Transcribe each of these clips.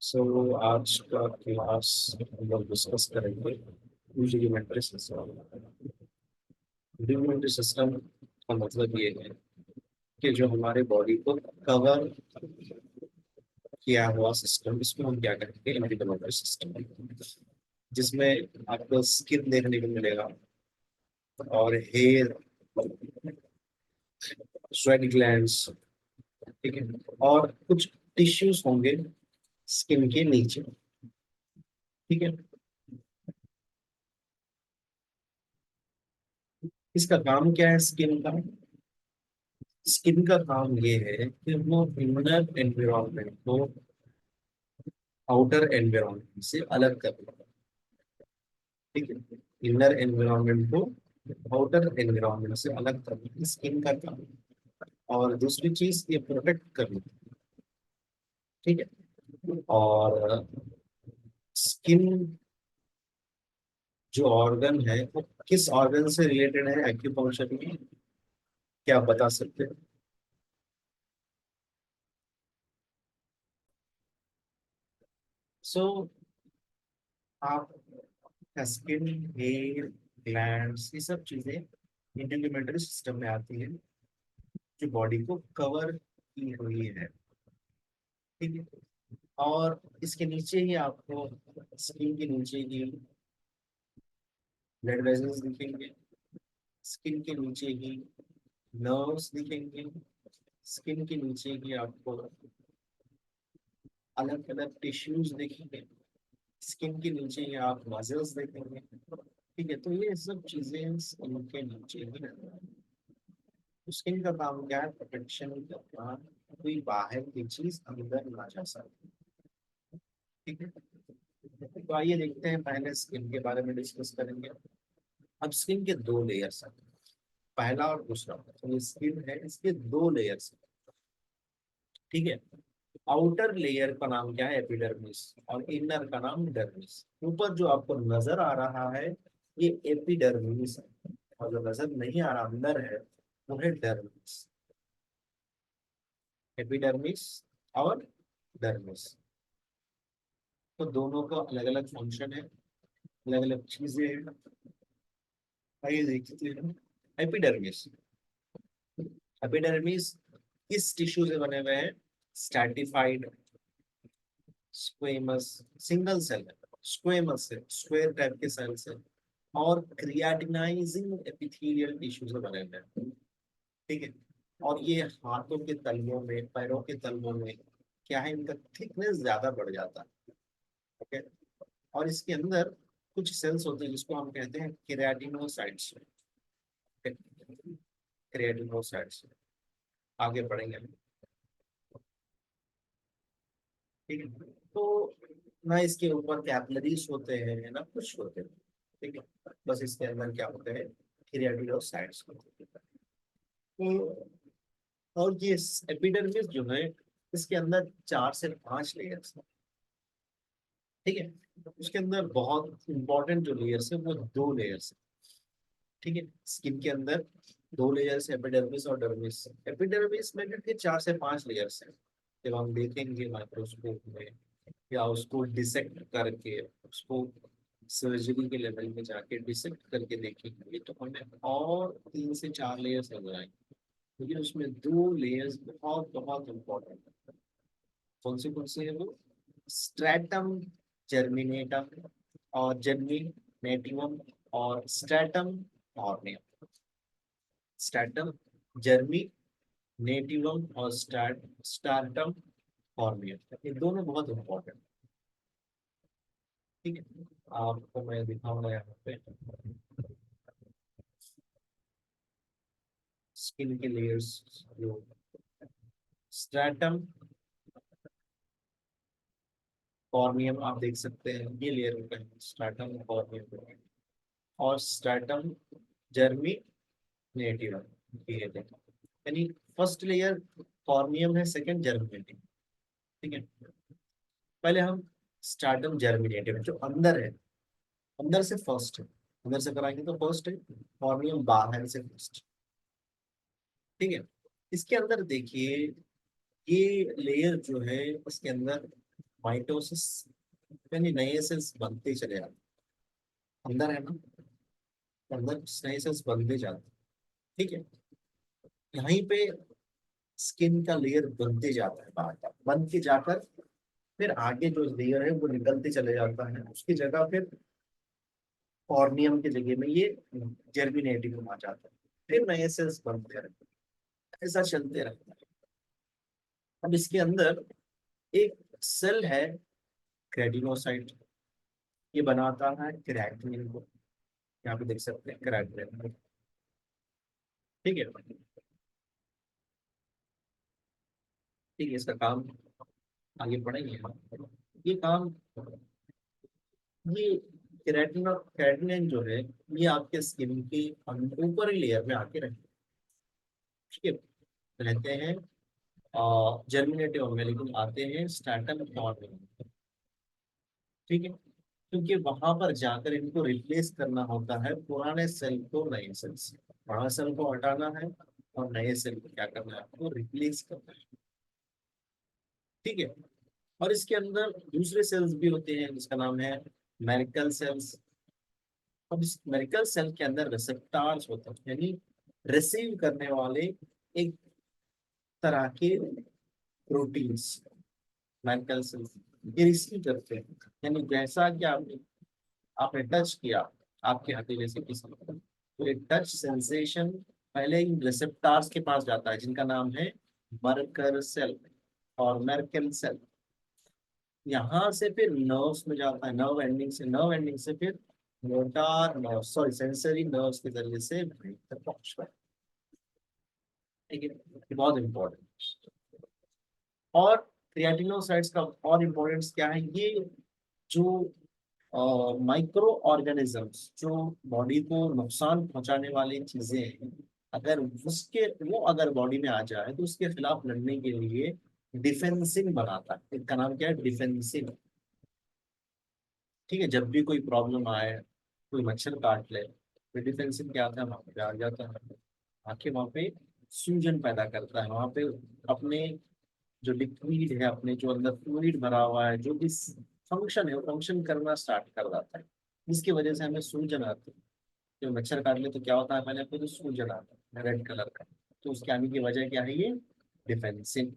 आज का क्लास हम लोग डिस्कस करेंगे रुडिमेंट्री सिस्टम। रुडिमेंट्री सिस्टम का मतलब ये है कि जो हमारे बॉडी को कवर किया हुआ सिस्टम, इसको हम क्या कहेंगे, रुडिमेंट्री सिस्टम, जिसमें आपको स्किन देखने को मिलेगा और हेयर, स्वेट ग्लैंड्स, ठीक है, और कुछ टिश्यूज होंगे स्किन के नीचे, ठीक है। इसका काम क्या है स्किन का? स्किन का काम ये है कि वो इनर एनवायरनमेंट को आउटर एनवायरनमेंट से अलग कर देता है, ठीक है। इनर एनवायरनमेंट को आउटर एनवायरनमेंट से अलग करना स्किन का काम है। और दूसरी चीज ये प्रोटेक्ट करना, ठीक है। और स्किन जो ऑर्गन है वो किस ऑर्गन से रिलेटेड है एक्यूपंक्चर में, क्या आप बता सकते हैं? सो आप स्किन, हेयर, ग्लैंड्स, ये सब चीजें इंटीग्रेटरी सिस्टम में आती है जो बॉडी को कवर की हुई है, ठीक है। और इसके नीचे ही आपको, स्किन के नीचे ही ब्लड वेसल्स दिखेंगे, स्किन के नीचे ही नर्व्स दिखेंगे, स्किन के नीचे ही आपको अलग अलग टिश्यूज दिखेंगे, स्किन के नीचे ही आप मसल्स देखेंगे, ठीक है। तो ये सब चीजें स्किन के नीचे ही रहती हैं। स्किन का काम क्या है? प्रोटेक्शन करना, कोई बाहर की चीज अंदर ना जा सके, ठीक है। तो आइए देखते हैं, पहले स्किन के बारे में डिस्कस करेंगे। अब स्किन के दो लेयर्स हैं, पहला और दूसरा। तो ये स्किन है, इसके दो लेयर्स हैं, ठीक है। आउटर लेयर का नाम क्या है? एपिडर्मिस। और इनर का नाम डर्मिस। ऊपर जो आपको नजर आ रहा है ये एपिडर्मिस है, और जो नजर नहीं आ रहा अंदर है वो है डर्मिस। एपिडर्मिस और डर्मिस, तो दोनों का अलग अलग फंक्शन है, अलग अलग चीजें हैं। आइए देखते हैं। एपिडर्मिस, एपिडर्मिस किस टिश्यू से बने हुए हैं? Stratified squamous single cell, squamous से स्क्वायर टाइप के सेल से, और क्रियाटिनाइजिंग एपिथेलियल टिश्यू से बने हुए हैं, ठीक है। और ये हाथों के तलवों में, पैरों के तलवों में क्या है, इनका थिकनेस ज्यादा बढ़ जाता है, ओके। और इसके अंदर कुछ सेल्स होते हैं जिसको हम कहते हैं केराटिनोसाइट्स, क्रिएटिनोसाइट्स। आगे बढ़ेंगे, ठीक है। तो ना इसके ऊपर कैपिलरीज होते हैं ना कुछ होते हैं, ठीक है। बस इसके अंदर क्या होते हैं? क्रिएटिनोसाइट्स होते हैं। तो और ये एपिडर्मिस जो है, इसके अंदर 4 से 5 लेयर्स हैं, ठीक है। उसके अंदर बहुत इंपॉर्टेंट जो लेयर्स है वो 2 लेयर्स है, ठीक है। स्किन के अंदर 2 लेयर्स, एपिडर्मिस और डर्मिस। एपिडर्मिस में भी 4 से 5 लेयर्स हैं। जब हम देखेंगे माइक्रोस्कोप में या उसको डिसेक्ट करके, उसको सर्जरी के लेवल में जाके डिसेक्ट करके देखेंगे तो हमें और 3 से 4 लेयर्स नजर आएंगे। लेकिन उसमें 2 लेयर्स बहुत बहुत इंपॉर्टेंट है। कौन से है वो? स्ट्रैटम जर्मिनेटम और जर्मिनेटिवम, और स्ट्रैटम कॉर्नियम। स्ट्रैटम जर्मिनेटिवम और स्ट्रैटम कॉर्नियम, ये दोनों बहुत इंपॉर्टेंट, ठीक है। आपको मैं दिखाऊंगा यहाँ पे स्किन के लेयर्स। जो स्ट्रैटम कॉर्नियम आप देख सकते हैं, ये लेयर होता है स्ट्रैटम कॉर्नियम, और स्ट्रैटम जर्मिनेटिवम, ये देखो। यानी फर्स्ट लेयर कॉर्नियम है, सेकंड जर्मिनेटिव, ठीक है। पहले हम स्ट्रैटम जर्मिनेटिव जो अंदर है, अंदर से फर्स्ट है, अंदर से कराएंगे तो फर्स्ट है, कॉर्नियम बाहर से फर्स्ट, ठीक है। इसके अंदर देखिए, ये लेयर जो है इसके अंदर माइटोसिस यानी नए सेल्स बनते ही चले जाते हैं। अंदर है ना, अंदर नए सेल्स बनते जाते हैं। ठीक है, यहीं पे स्किन का लेयर बनते जाता है, बाहर तक बन के जाकर फिर आगे जो लेयर है वो निकलते चले जाता है, उसकी जगह फिर कॉर्नियम की जगह में ये जर्मिनेटिव आ जाता है, फिर नए सेल्स बनते रहते हैं, ऐसा चलते रहता है। अब इसके अंदर एक सेल है क्रेटिनोसाइट, ये बनाता है केराटिन को। यहाँ पे देख सकते हैं केराटिन। ठीक है, ठीक है, इसका काम आगे बढ़ेंगे। ये काम, ये केराटिन और केराटिन जो है ये आपके स्किन के ऊपरी लेयर में आके रहते हैं। ठीक है, रहते हैं जर्मिनेटिव में, लेकिन आते हैं स्टैटम फॉर्म में। ठीक है, क्योंकि वहां पर जाकर इनको रिप्लेस करना होता है पुराने सेल को नए सेल से। पुराने सेल को हटाना है और नए सेल को क्या करना है, आपको रिप्लेस करना है। ठीक है, और इसके अंदर दूसरे सेल्स भी होते हैं जिसका नाम है मेरिकल सेल्स। अब इस मेरिकल सेल के अंदर रिसेप्टार्स होते हैं, यानी रिसीव करने वाले एक तरह के प्रोटीन्स। मेरिकल सेल्स ये रिसीव करते हैं, यानी जैसा कि आपने टच किया आपके हथेली से किसी को, तो एक टच सेंसेशन पहले इन रिसेप्टार्स के पास जाता है जिनका नाम है मरकर सेल और मेरकल सेल। यहाँ से फिर नर्व्स में जाता है, नर्व एंडिंग से फिर motor nerve, sorry sensory nerves के जरिए से ब्रेन तक पहुंचता है। ठीक है, ये बहुत इंपॉर्टेंट। और क्रिएटिनोसाइट्स का और इम्पोर्टेंस क्या है, ये जो माइक्रो ऑर्गेनिजम्स जो बॉडी को नुकसान पहुंचाने वाली चीजें हैं, अगर उसके वो अगर बॉडी में आ जाए तो उसके खिलाफ लड़ने के लिए डिफेंसिन बनाता है। इसका नाम क्या है, डिफेंसिन। ठीक है, जब भी कोई प्रॉब्लम आए, कोई मच्छर काट ले, तो डिफेंसिन क्या आता है, वहां पे आ जाता है, आके वहां पे सूजन पैदा करता है वहां पे। अपने जो लिक्विड है, अपने जो अंदर फ्लूइड भरा हुआ है, जो भी फंक्शन है वो फंक्शन करना स्टार्ट कर देता है, जिसकी वजह से हमें सूजन आती है। जब मच्छर काट ले तो क्या होता है, पहले आपको तो सूजन आता है रेड कलर का, तो उसके आने की वजह क्या है, ये डिफेंसिव।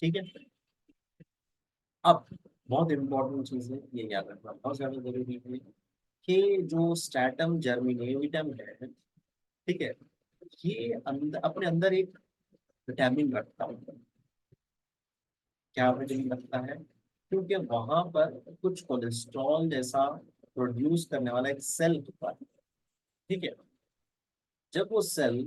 ठीक है, अब बहुत इंपॉर्टेंट चीज है, ये याद रखना बहुत ज्यादा जरूरी है कि जो स्टैटम जर्मिनेटिवम है, ठीक है, ये अंदर अपने अंदर एक विटामिन रखता है। क्या विटामिन रखता है, क्योंकि वहां पर कुछ कोलेस्ट्रॉल जैसा प्रोड्यूस करने वाला एक सेल होता है। ठीक है, जब वो सेल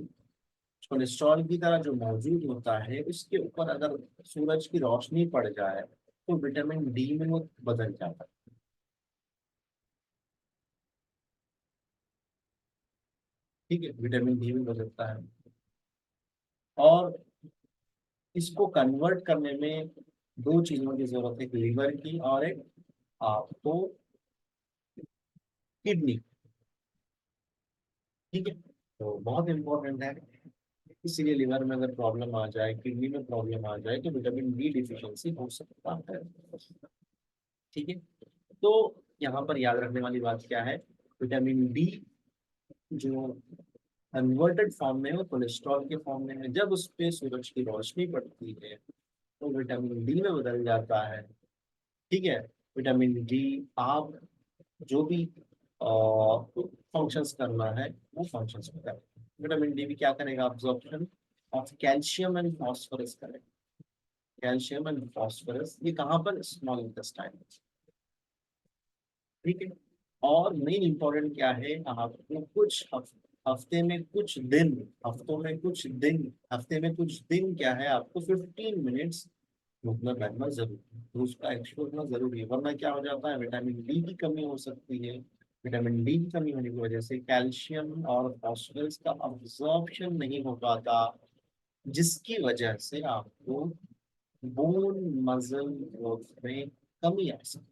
कोलेस्ट्रॉल की तरह जो मौजूद होता है उसके ऊपर अगर सूरज की रोशनी पड़ जाए तो विटामिन डी में वो बदल जाता है। ठीक है, विटामिन डी में बदलता है, और इसको कन्वर्ट करने में दो चीजों की जरूरत है, एक लीवर की और एक आपको किडनी। ठीक है, तो बहुत इंपॉर्टेंट है। इसीलिए लिवर में अगर प्रॉब्लम आ जाए, किडनी में प्रॉब्लम आ जाए, तो विटामिन डी डिफिशियंसी हो सकता है। ठीक है, तो यहाँ पर याद रखने वाली बात क्या है, विटामिन डी जो कन्वर्टेड फॉर्म में है वो कोलेस्ट्रॉल के फॉर्म में है, जब उस पे सूरज की रोशनी पड़ती है तो विटामिन डी में बदल जाता है। ठीक है, विटामिन डी आप जो भी फंक्शंस करना है वो फंक्शंस में करेगा। विटामिन डी भी क्या करेगा, absorption of calcium and phosphorus करेगा। कैल्शियम एंड फॉस्फोरस ये कहाँ पर, स्मॉल इंटेस्टाइन। ठीक है, और मेन इंपॉर्टेंट क्या है, आपको कुछ हफ्ते में कुछ दिन, हफ्ते में कुछ दिन क्या है, आपको 15 मिनट्स रुकना बैठना जरूरी है, तो उसका एक्सपोज होना जरूरी है, वरना क्या हो जाता है, विटामिन डी की कमी हो सकती है। विटामिन डी की कमी होने की वजह से कैल्शियम और फास्फोरस का अब्जॉर्प्शन नहीं हो पाता, जिसकी वजह से आपको बोन मसल ग्रोथ में कमी आ सकती है।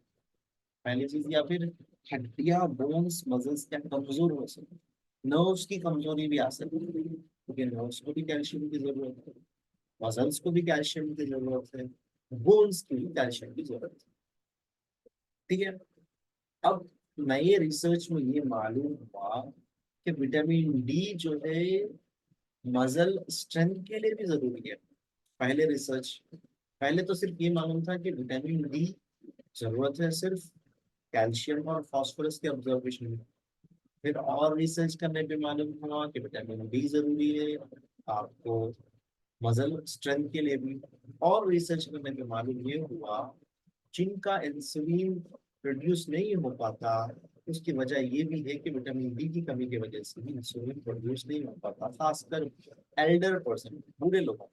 पहली चीज, या फिर हड्डियां बोन्स मसल्स क्या कमजोर हो सकती है, नर्व्स की कमजोरी भी आ सकती है, क्योंकि नर्व्स को भी कैल्शियम की जरूरत है, मसल्स को भी कैल्शियम की जरूरत है। बोन्स की कैल्शियम की जरूरत है। ठीक है। अब नए रिसर्च में ये मालूम हुआ कि विटामिन डी जो है मसल स्ट्रेंथ के लिए भी जरूरी है। पहले रिसर्च, पहले तो सिर्फ ये मालूम था कि विटामिन डी जरूरत है सिर्फ कैल्शियम और फास्फोरस के ऑब्जर्वेशन में। फिर और रिसर्च करने पे मालूम हुआ कि विटामिन डी जरूरी है आपको मसल स्ट्रेंथ के लिए भी। और रिसर्च करने पे मालूम ये हुआ जिनका इंसुलिन प्रोड्यूस नहीं हो पाता, उसकी वजह ये भी है कि विटामिन डी की कमी की वजह से भी इंसुलिन प्रोड्यूस नहीं हो पाता, खासकर एल्डर पर्सन, बूढ़े लोगों को।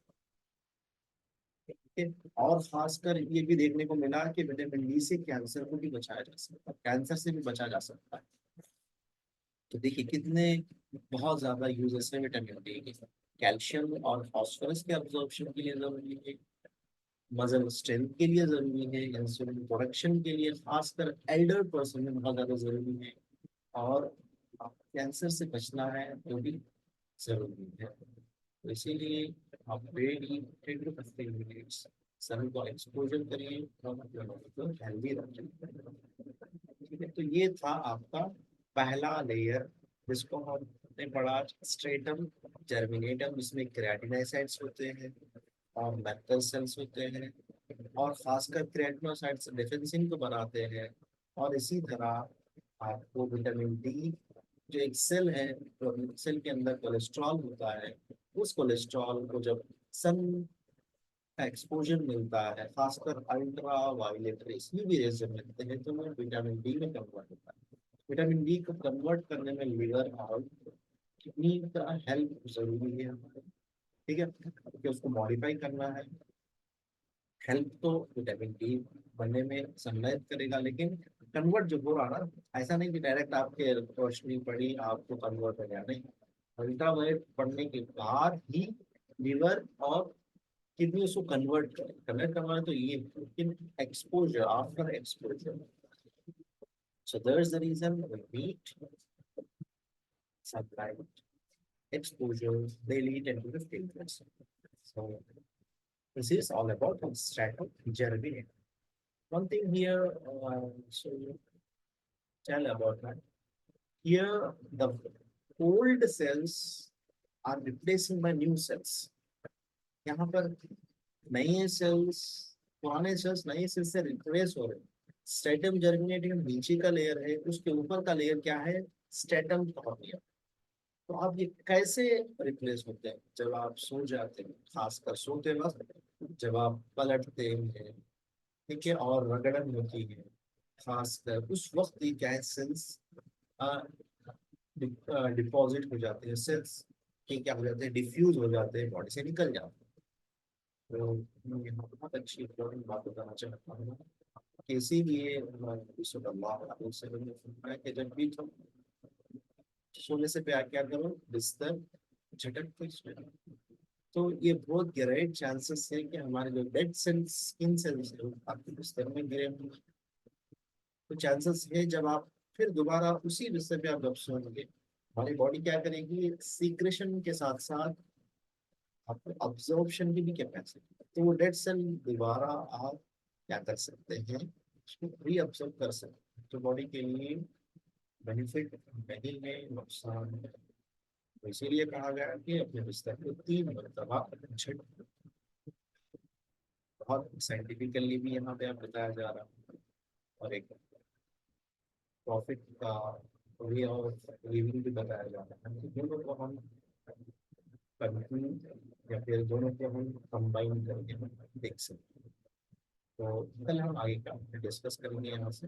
ठीक है? और खासकर ये भी देखने को मिला कि विटामिन डी से कैंसर को भी बचाया जा सकता है, कैंसर से भी बचा जा सकता है। तो देखिए कितने बहुत ज्यादा यूजेस है विटामिन डी के। कैल्शियम और फास्फोरस के अब्जॉर्प्शन के लिए जरूरी है, मसल स्ट्रेंथ के लिए जरूरी है, इंसुलिन प्रोडक्शन के लिए खासकर एल्डर पर्सन में बहुत ज्यादा जरूरी है। और कैंसर से बचना है तो भी जरूरी है। तो इसीलिए आप डेली 10 to 15 मिनट्स सन को एक्सपोजर करिए और अपने बॉडी को हेल्दी रखिए। ठीक है, तो ये था आपका पहला लेयर जिसको हमने पढ़ा, स्ट्रेटम जर्मिनेटम, जिसमें केराटिनोसाइट्स होते हैं और मैक्टल सेल्स होते हैं, और खासकर केराटिनोसाइट्स डिफेंसिन को बनाते हैं। और इसी तरह आपको विटामिन डी, जो एक सेल है, तो सेल के अंदर कोलेस्ट्रॉल होता है, उस कोलेस्ट्रॉल को जब सन एक्सपोजर मिलता है, खासकर ultraviolet rays, UV rays जब मिलते हैं तो वो विटामिन डी में कन्वर्ट होता है। विटामिन डी को कन्वर्ट करने में लिवर और किडनी का हेल्प जरूरी है हमारे। ठीक है, क्योंकि उसको मॉडिफाई करना है। हेल्प तो विटामिन डी बनने में सम्मिलित करेगा, लेकिन कन्वर्ट जो हो रहा ना, ऐसा नहीं कि डायरेक्ट आपके रोशनी पड़ी आपको कन्वर्ट हो गया, नहीं। अल्ट्रावायलेट पढ़ने के बाद ही लिवर और किडनी उसको कन्वर्ट करना है, तो ये लेकिन exposure, after exposure, so there's the reason we need sunlight exposure daily 10 to 15 minutes. So this is all about stratum germination. One thing here, so tell about that. Here, the old cells are replacing by new cells. यहाँ पर नए sales, पुराने sales नए sales से replace हो रहे हैं। Stratum germinating नीचे का लेयर है, उसके ऊपर का लेयर क्या है, स्टेटम कॉर्निया। तो आप ये कैसे रिप्लेस होते हैं, जब आप सो जाते हैं, खासकर सोते वक्त जब आप पलटते हैं, ठीक है, और रगड़न होती है, खासकर उस वक्त ये क्या है, सेल्स डिपॉजिट हो जाते हैं, सेल्स क्या हो जाते हैं, डिफ्यूज हो जाते हैं, बॉडी से निकल जाते हैं। तो मैं यहाँ बहुत अच्छी इंपॉर्टेंट बात बताना चाहता हूँ कि इसीलिए हमारे सल्लल्लाहु अलैहि वसल्लम ने फरमाया कि जब भी तुम सोने से प्यार क्या करो, बिस्तर झटक कर सोना। तो ये बहुत ग्रेट चांसेस है कि हमारे जो डेड सेल्स, स्किन सेल्स है, आपके बिस्तर में गिरे होंगे। तो चांसेस है जब आप फिर दोबारा उसी बिस्तर पे आप जब सोएंगे, हमारी बॉडी क्या करेगी, सीक्रेशन के साथ साथ आपको अब्जॉर्प्शन की भी कैपेसिटी, तो वो डेड सेल दोबारा आप क्या कर सकते हैं, उसको रीअब्जॉर्ब कर सकते हैं। तो बॉडी के लिए बेनिफिट नहीं है, नुकसान है। तो इसीलिए कहा गया कि अपने बिस्तर को 3 मरतबा छठ, बहुत साइंटिफिकली भी यहाँ पे आप बताया जा रहा है। और एक प्रॉफिट का वे ऑफ लिविंग भी बताया जा रहा है, तो दोनों को हम कंटिन्यू या फिर दोनों को हम कंबाइन करके हम देख सकते हैं। तो कल हम आगे का डिस्कस करेंगे यहाँ से।